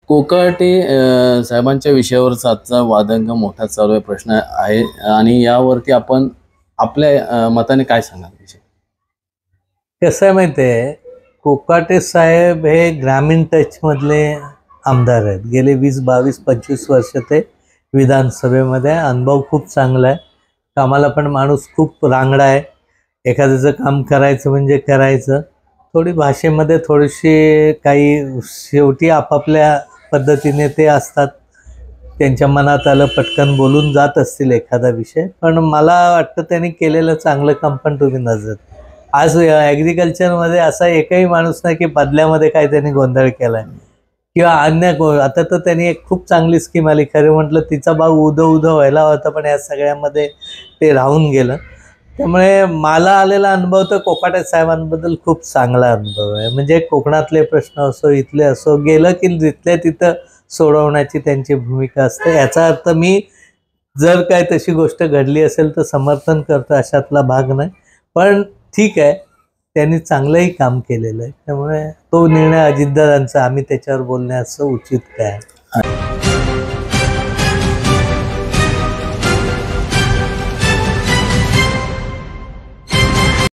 कोकाटे साहेबांच्या विषयावरचा आजचा वादंग मोठा चालू आहे, प्रश्न आहे आणि यावरती आपण आपल्या मताने काय सांगाल? कसं आहे माहिती आहे, कोकाटे साहेब हे ग्रामीण टचमधले आमदार आहेत. गेले 20-22-25 वर्ष ते विधानसभेमध्ये. अनुभव खूप चांगला आहे. कामाला पण माणूस खूप रांगडा आहे. एखाद्याचं काम करायचं म्हणजे करायचं. थोडी भाषेमध्ये थोडीशी काही शेवटी आपापल्या पद्धतीने ते असतात. त्यांच्या मनात आलं पटकन बोलून जात असतील एखादा विषय. पण मला वाटतं त्यांनी केलेलं चांगलं काम पण तुम्ही नजर. आज ॲग्रिकल्चरमध्ये असा एकही माणूस नाही की बदल्यामध्ये काय त्यांनी गोंधळ केला आहे किंवा अन्य आता तर त्यांनी एक खूप चांगली स्कीम आली. खरं म्हटलं तिचा भाव उदो व्हायला होता, पण या सगळ्यामध्ये ते राहून गेलं. त्यामुळे मला आलेला अनुभव तर कोकाटे साहेबांबद्दल खूप चांगला अनुभव आहे. म्हणजे कोकणातले प्रश्न असो, इथले असो, गेलं की जिथल्या तिथं सोडवण्याची त्यांची भूमिका असते. याचा अर्थ मी जर काय तशी गोष्ट घडली असेल तर समर्थन करतो, अशातला भाग नाही. पण ठीक आहे, त्यांनी चांगलंही काम केलेलं आहे. त्यामुळे तो निर्णय अजितदादांचा, आम्ही त्याच्यावर बोलण्याचं उचित काय.